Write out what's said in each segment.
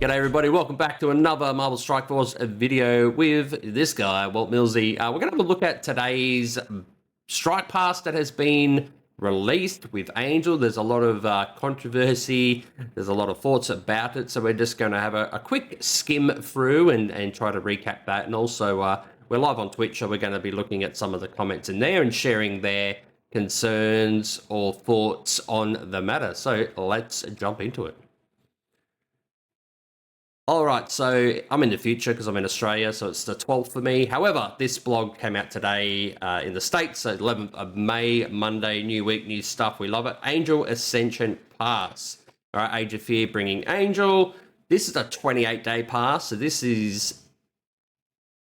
G'day everybody, welcome back to another Marvel Strike Force video with this guy, Walt Millsy. We're going to have a look at today's Strike Pass that has been released with Angel. There's a lot of controversy, there's a lot of thoughts about it, so we're just going to have a quick skim through and try to recap that. And also, we're live on Twitch, so we're going to be looking at some of the comments in there and sharing their concerns or thoughts on the matter. So let's jump into it. All right, so I'm in the future because I'm in Australia, so it's the 12th for me. However, this blog came out today in the States, so 11th of May, Monday, new week, new stuff. We love it. Angel Ascension Pass. All right, Age of Fear bringing Angel. This is a 28-day pass, so this is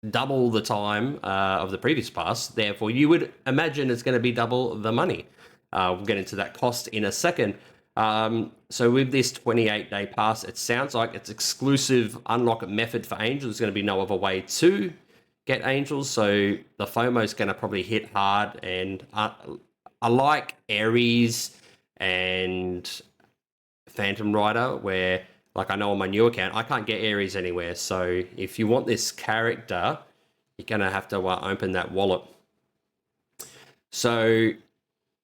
double the time of the previous pass. Therefore, you would imagine it's going to be double the money. We'll get into that cost in a second. So with this 28-day pass, it sounds like it's exclusive unlock method for Angels. There's going to be no other way to get Angels, so the FOMO is going to probably hit hard. And I like Ares and Phantom Rider, where, like, I know on my new account, I can't get Ares anywhere. So if you want this character, you're going to have to open that wallet. So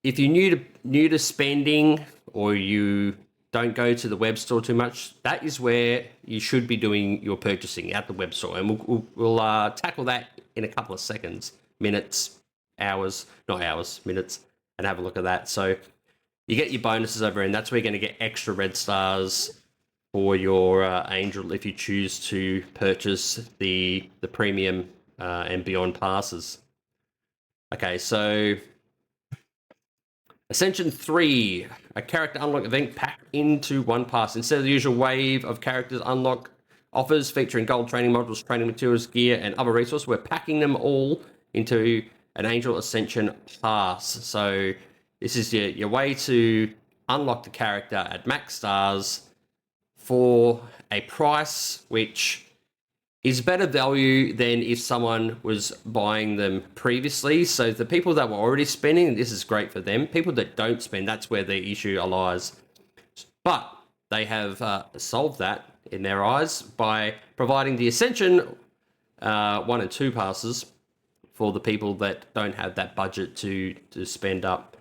if you're new to spending, or you don't go to the web store too much, that is where you should be doing your purchasing, at the web store. And we'll tackle that in a couple of seconds, minutes, hours, not hours, minutes, and have a look at that. So you get your bonuses over, and that's where you're going to get extra red stars for your Angel if you choose to purchase the premium and beyond passes. Okay, so Ascension 3, a character unlock event packed into one pass. Instead of the usual wave of characters unlock offers featuring gold training modules, training materials, gear, and other resources, we're packing them all into an Angel Ascension Pass. So this is your way to unlock the character at max stars for a price which is better value than if someone was buying them previously. So the people that were already spending, this is great for them. People that don't spend, that's where the issue lies. But they have solved that in their eyes by providing the Ascension 1 and 2 passes for the people that don't have that budget to spend up.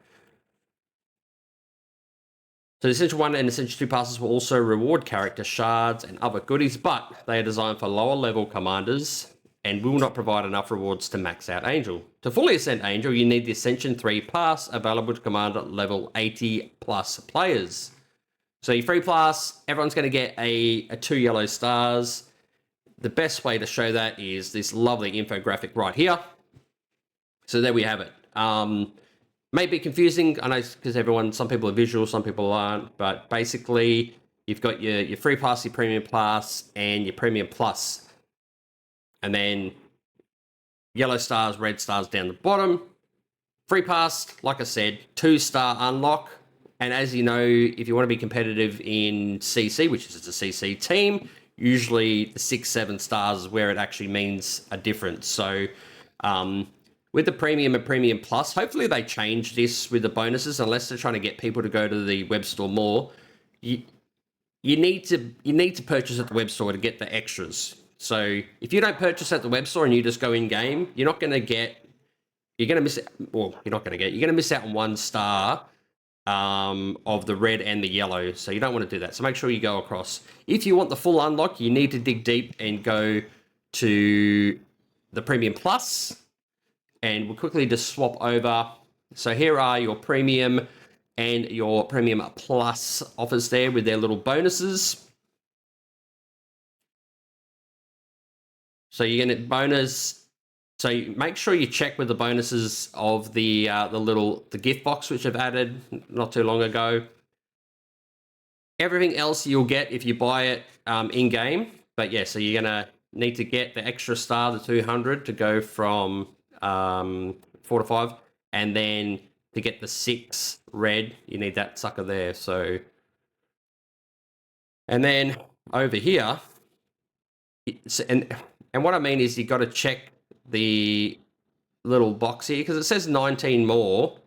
So the Ascension 1 and Ascension 2 passes will also reward character shards and other goodies, but they are designed for lower level commanders and will not provide enough rewards to max out Angel. To fully ascend Angel, you need the Ascension 3 pass available to commander level 80 plus players. So your free pass, everyone's going to get a 2 yellow stars. The best way to show that is this lovely infographic right here. So there we have it. May be confusing, I know, because some people are visual, some people aren't, but basically you've got your free pass, your premium pass, and your premium plus. And then yellow stars, red stars down the bottom. Free pass, like I said, 2-star unlock. And as you know, if you want to be competitive in CC, which is a CC team, usually the 6-7 stars is where it actually means a difference. So, with the premium and premium plus, hopefully they change this with the bonuses, unless they're trying to get people to go to the web store more. You need to purchase at the web store to get the extras. So if you don't purchase at the web store and you just go in game, you're going to miss out on 1 star of the red and the yellow. So you don't want to do that. So make sure you go across. If you want the full unlock, you need to dig deep and go to the premium plus. And we'll quickly just swap over. So here are your premium and your premium plus offers there with their little bonuses. So you're going to bonus. So make sure you check with the bonuses of the gift box, which I've added not too long ago. Everything else you'll get if you buy it in game. But yeah, so you're going to need to get the extra star, the 200, to go from 4 to 5, and then to get the 6 red, you need that sucker there. So, and then over here, and what I mean is you got to check the little box here because it says 19 more,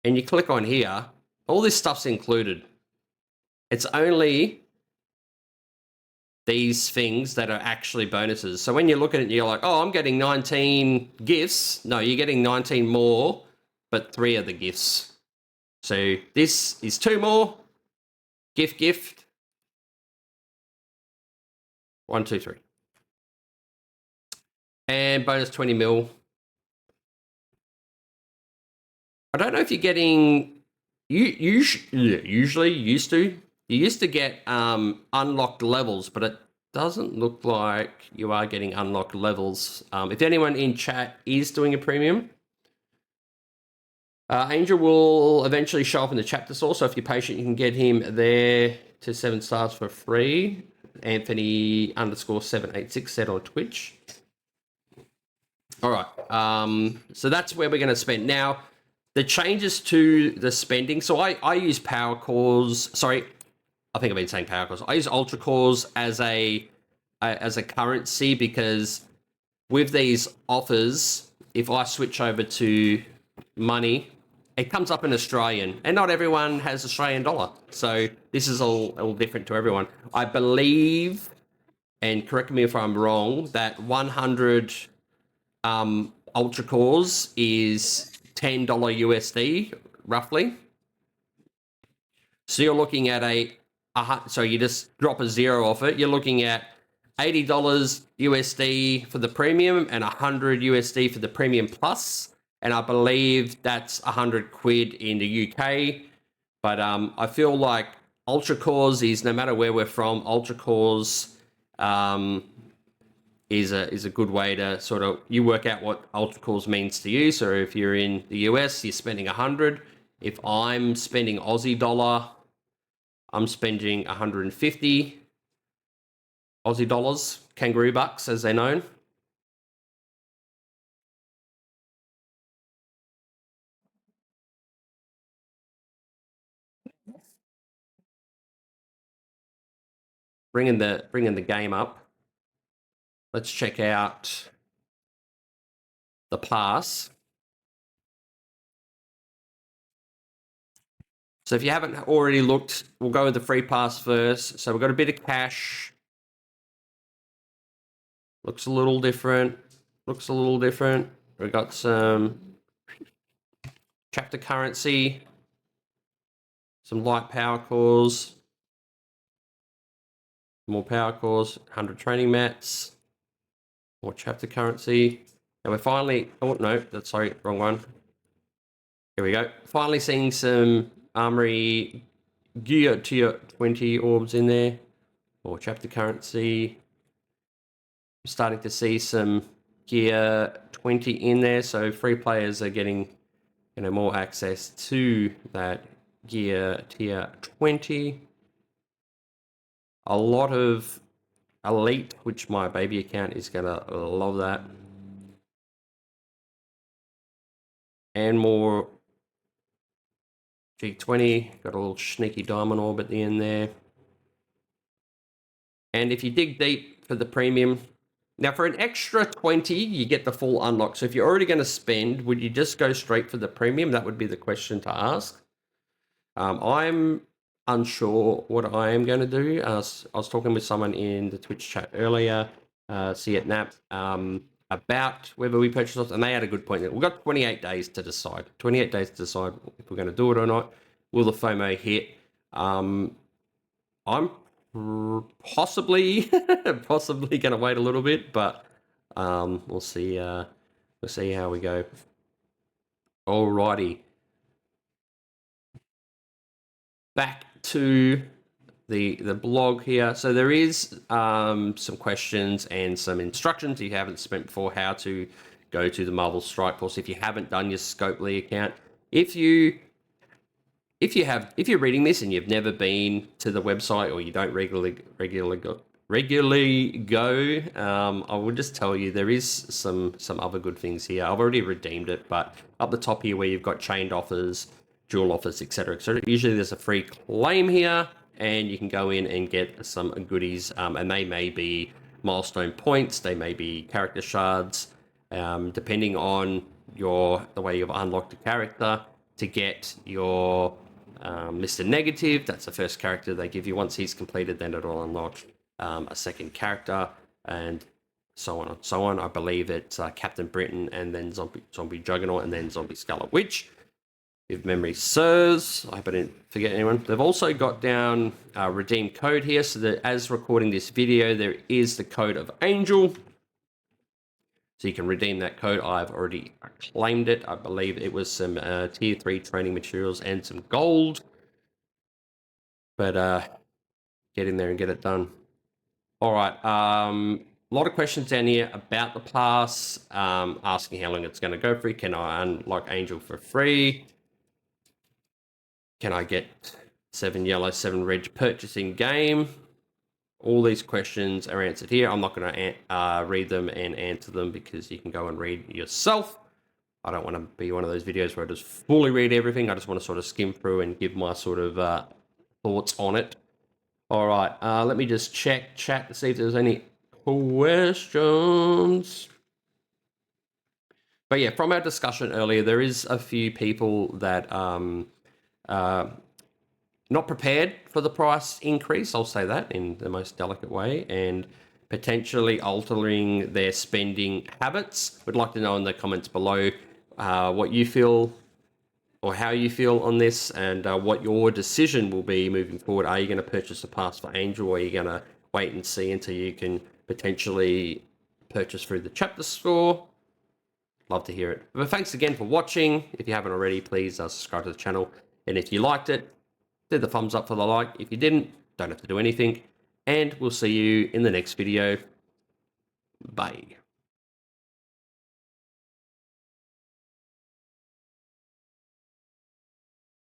and you click on here, all this stuff's included. It's only these things that are actually bonuses. So when you look at it, you're like, oh, I'm getting 19 gifts. No, you're getting 19 more, but 3 of the gifts. So this is 2 more. Gift. 1, 2, 3. And bonus 20 mil. I don't know if you're getting... You usually used to get unlocked levels, but it doesn't look like you are getting unlocked levels. If anyone in chat is doing a premium, Angel will eventually show up in the chapter source, so if you're patient, you can get him there to 7 stars for free. Anthony_786 said on Twitch. All right, so that's where we're going to spend. Now, the changes to the spending, so I use power cores, sorry, I think I've been saying power cores. I use ultra cores as a currency, because with these offers, if I switch over to money, it comes up in Australian, and not everyone has Australian dollar. So this is all different to everyone. I believe, and correct me if I'm wrong, that 100 ultra cores is $10 USD roughly. So you're looking at so you just drop a 0 off it. You're looking at $80 USD for the premium and 100 USD for the premium plus. And I believe that's 100 quid in the UK. But I feel like ultra cores is, no matter where we're from, ultra cores is a good way to sort of, you work out what ultra cores means to you. So if you're in the US, you're spending 100. If I'm spending Aussie dollar, I'm spending 150 Aussie dollars, kangaroo bucks as they're known. Bringing the game up. Let's check out the pass. So if you haven't already looked, we'll go with the free pass first. So we've got a bit of cash. Looks a little different. We've got some chapter currency, some light power cores, more power cores, 100 training mats, more chapter currency. And we're finally, oh no, that's, sorry, wrong one. Here we go. Finally seeing some Armory Gear Tier 20 orbs in there, more chapter currency. I'm starting to see some Gear 20 in there, so free players are getting, you know, more access to that Gear Tier 20. A lot of Elite, which my baby account is gonna love that. And more G20, got a little sneaky diamond orb at the end there. And if you dig deep for the premium, now for an extra 20, you get the full unlock. So if you're already going to spend, would you just go straight for the premium? That would be the question to ask. I'm unsure what I am going to do. I was talking with someone in the Twitch chat earlier, see it Nap, about whether we purchase it, and they had a good point. We've got 28 days to decide. 28 days to decide if we're going to do it or not. Will the FOMO hit? I'm possibly going to wait a little bit, but we'll see. We'll see how we go. Alrighty. Back to the blog here. So there is some questions and some instructions if you haven't spent before, how to go to the Marvel Strike Force if you haven't done your Scopely account. If you're reading this and you've never been to the website, or you don't regularly go, I will just tell you there is some other good things here. I've already redeemed it, but up the top here where you've got chained offers, dual offers, etc., etc. Usually there's a free claim here, and you can go in and get some goodies, and they may be milestone points, they may be character shards, depending on the way you've unlocked a character. To get your Mr. Negative, that's the first character they give you. Once he's completed, then it'll unlock a second character, and so on and so on. I believe it's Captain Britain, and then Zombie Juggernaut, and then Zombie Scarlet Witch, if memory serves. I hope I didn't forget anyone. They've also got down redeem code here, so that as recording this video, there is the code of Angel. So you can redeem that code. I've already claimed it. I believe it was some tier 3 training materials and some gold. But get in there and get it done. All right. A lot of questions down here about the pass, asking how long it's going to go for. Can I unlock Angel for free? Can I get 7 yellow, 7 red purchasing game? All these questions are answered here. I'm not going to read them and answer them because you can go and read yourself. I don't want to be one of those videos where I just fully read everything. I just want to sort of skim through and give my sort of thoughts on it. All right, let me just check chat to see if there's any questions. But yeah, from our discussion earlier, there is a few people that not prepared for the price increase, I'll say that in the most delicate way, and potentially altering their spending habits. Would like to know in the comments below what you feel or how you feel on this, and what your decision will be moving forward. Are you going to purchase the pass for Angel, or are you going to wait and see until you can potentially purchase through the chapter store? Love to hear it. But thanks again for watching. If you haven't already, please subscribe to the channel. And if you liked it, hit the thumbs up for the like. If you didn't, don't have to do anything. And we'll see you in the next video. Bye.